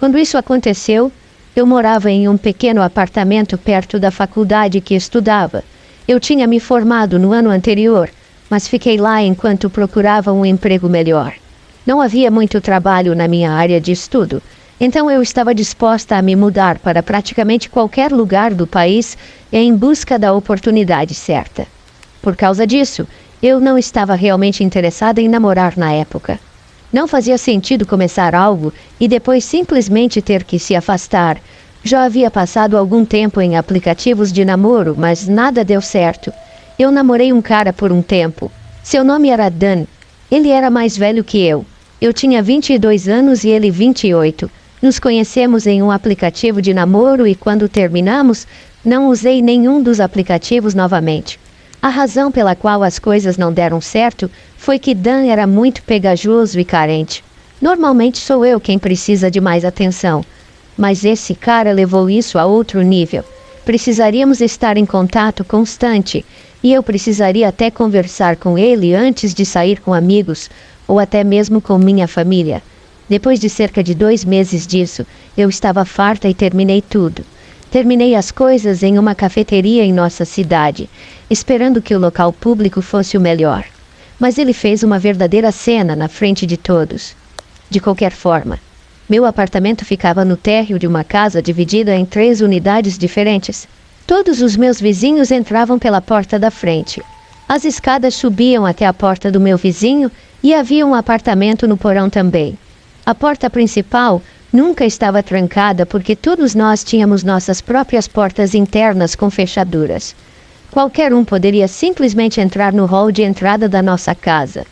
Quando isso aconteceu, eu morava em um pequeno apartamento perto da faculdade que estudava. Eu tinha me formado no ano anterior, mas fiquei lá enquanto procurava um emprego melhor. Não havia muito trabalho na minha área de estudo, então eu estava disposta a me mudar para praticamente qualquer lugar do país em busca da oportunidade certa. Por causa disso, eu não estava realmente interessada em namorar na época. Não fazia sentido começar algo e depois simplesmente ter que se afastar. Já havia passado algum tempo em aplicativos de namoro, mas nada deu certo. Eu namorei um cara por um tempo. Seu nome era Dan. Ele era mais velho que eu. Eu tinha 22 anos e ele 28. Nos conhecemos em um aplicativo de namoro e quando terminamos, não usei nenhum dos aplicativos novamente. A razão pela qual as coisas não deram certo foi que Dan era muito pegajoso e carente. Normalmente sou eu quem precisa de mais atenção, mas esse cara levou isso a outro nível. Precisaríamos estar em contato constante e eu precisaria até conversar com ele antes de sair com amigos ou até mesmo com minha família. Depois de cerca de 2 meses disso, eu estava farta e terminei tudo. Terminei as coisas em uma cafeteria em nossa cidade, esperando que o local público fosse o melhor. Mas ele fez uma verdadeira cena na frente de todos. De qualquer forma, meu apartamento ficava no térreo de uma casa dividida em 3 unidades diferentes. Todos os meus vizinhos entravam pela porta da frente. As escadas subiam até a porta do meu vizinho e havia um apartamento no porão também. A porta principal nunca estava trancada porque todos nós tínhamos nossas próprias portas internas com fechaduras. Qualquer um poderia simplesmente entrar no hall de entrada da nossa casa.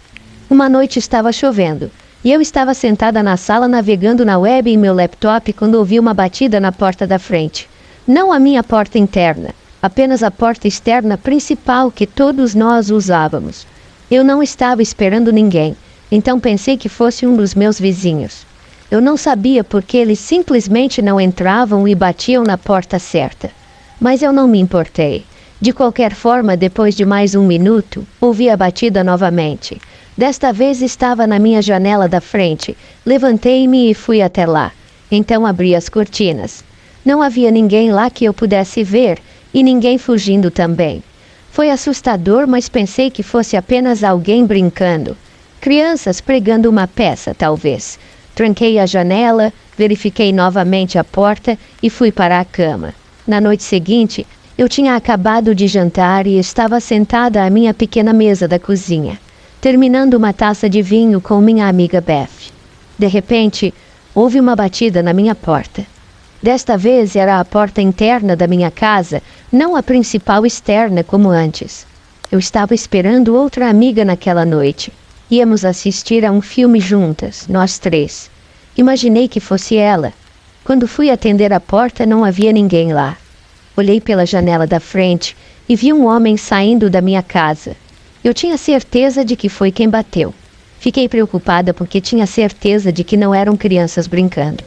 Uma noite estava chovendo, e eu estava sentada na sala navegando na web em meu laptop quando ouvi uma batida na porta da frente. Não a minha porta interna, apenas a porta externa principal que todos nós usávamos. Eu não estava esperando ninguém, então pensei que fosse um dos meus vizinhos. Eu não sabia porque eles simplesmente não entravam e batiam na porta certa. Mas eu não me importei. De qualquer forma, depois de mais 1 minuto, ouvi a batida novamente. Desta vez estava na minha janela da frente. Levantei-me e fui até lá. Então abri as cortinas. Não havia ninguém lá que eu pudesse ver, e ninguém fugindo também. Foi assustador, mas pensei que fosse apenas alguém brincando. Crianças pregando uma peça, talvez. Tranquei a janela, verifiquei novamente a porta e fui para a cama. Na noite seguinte, eu tinha acabado de jantar e estava sentada à minha pequena mesa da cozinha, terminando uma taça de vinho com minha amiga Beth. De repente, houve uma batida na minha porta. Desta vez era a porta interna da minha casa, não a principal externa como antes. Eu estava esperando outra amiga naquela noite. Íamos assistir a um filme juntas, nós 3. Imaginei que fosse ela. Quando fui atender a porta, não havia ninguém lá. Olhei pela janela da frente e vi um homem saindo da minha casa. Eu tinha certeza de que foi quem bateu. Fiquei preocupada porque tinha certeza de que não eram crianças brincando.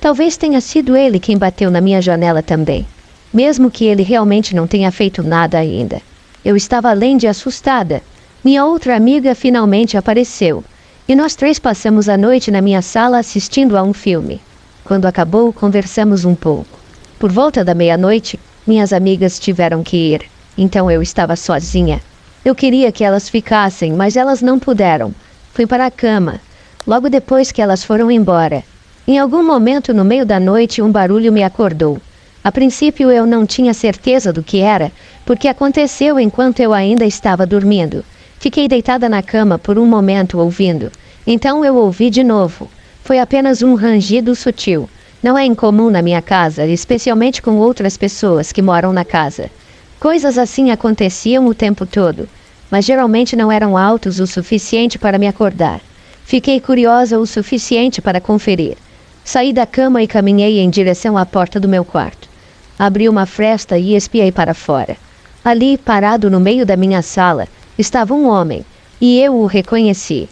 Talvez tenha sido ele quem bateu na minha janela também, mesmo que ele realmente não tenha feito nada ainda. Eu estava além de assustada. Minha outra amiga finalmente apareceu, e nós 3 passamos a noite na minha sala assistindo a um filme. Quando acabou, conversamos um pouco. Por volta da meia-noite, minhas amigas tiveram que ir, então eu estava sozinha. Eu queria que elas ficassem, mas elas não puderam. Fui para a cama, logo depois que elas foram embora. Em algum momento no meio da noite, um barulho me acordou. A princípio eu não tinha certeza do que era, porque aconteceu enquanto eu ainda estava dormindo. Fiquei deitada na cama por um momento ouvindo. Então eu ouvi de novo. Foi apenas um rangido sutil. Não é incomum na minha casa, especialmente com outras pessoas que moram na casa. Coisas assim aconteciam o tempo todo, mas geralmente não eram altos o suficiente para me acordar. Fiquei curiosa o suficiente para conferir. Saí da cama e caminhei em direção à porta do meu quarto. Abri uma fresta e espiei para fora. Ali, parado no meio da minha sala, estava um homem, e eu o reconheci.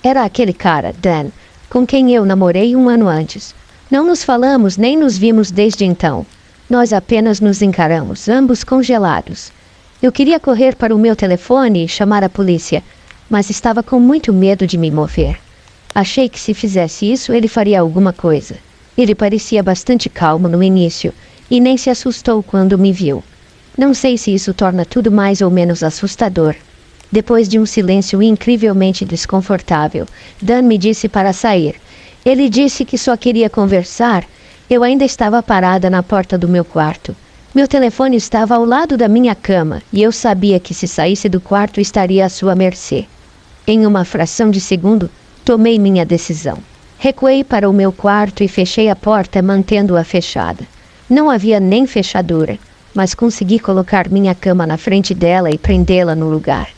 Era aquele cara, Dan, com quem eu namorei 1 ano antes. Não nos falamos nem nos vimos desde então. Nós apenas nos encaramos, ambos congelados. Eu queria correr para o meu telefone e chamar a polícia, mas estava com muito medo de me mover. Achei que se fizesse isso ele faria alguma coisa. Ele parecia bastante calmo no início, e nem se assustou quando me viu. Não sei se isso torna tudo mais ou menos assustador. Depois de um silêncio incrivelmente desconfortável, Dan me disse para sair. Ele disse que só queria conversar. Eu ainda estava parada na porta do meu quarto. Meu telefone estava ao lado da minha cama, e eu sabia que se saísse do quarto estaria à sua mercê. Em uma fração de segundo, tomei minha decisão. Recuei para o meu quarto e fechei a porta mantendo-a fechada. Não havia nem fechadura, mas consegui colocar minha cama na frente dela e prendê-la no lugar.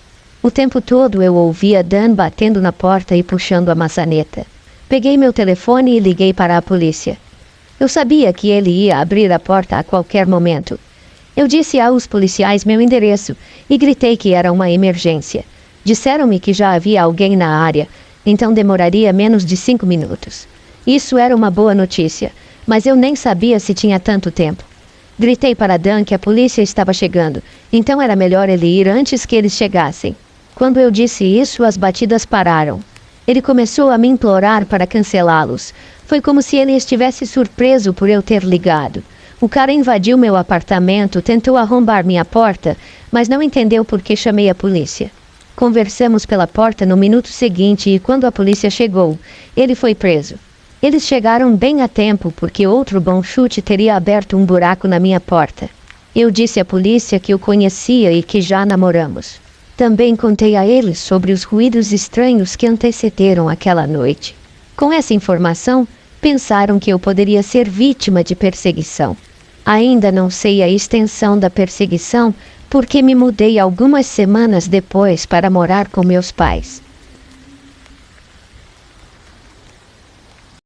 O tempo todo eu ouvia Dan batendo na porta e puxando a maçaneta. Peguei meu telefone e liguei para a polícia. Eu sabia que ele ia abrir a porta a qualquer momento. Eu disse aos policiais meu endereço e gritei que era uma emergência. Disseram-me que já havia alguém na área, então demoraria menos de 5 minutos. Isso era uma boa notícia, mas eu nem sabia se tinha tanto tempo. Gritei para Dan que a polícia estava chegando, então era melhor ele ir antes que eles chegassem. Quando eu disse isso, as batidas pararam. Ele começou a me implorar para cancelá-los. Foi como se ele estivesse surpreso por eu ter ligado. O cara invadiu meu apartamento, tentou arrombar minha porta, mas não entendeu por que chamei a polícia. Conversamos pela porta no minuto seguinte e quando a polícia chegou, ele foi preso. Eles chegaram bem a tempo porque outro bom chute teria aberto um buraco na minha porta. Eu disse à polícia que o conhecia e que já namoramos. Também contei a eles sobre os ruídos estranhos que antecederam aquela noite. Com essa informação, pensaram que eu poderia ser vítima de perseguição. Ainda não sei a extensão da perseguição porque me mudei algumas semanas depois para morar com meus pais.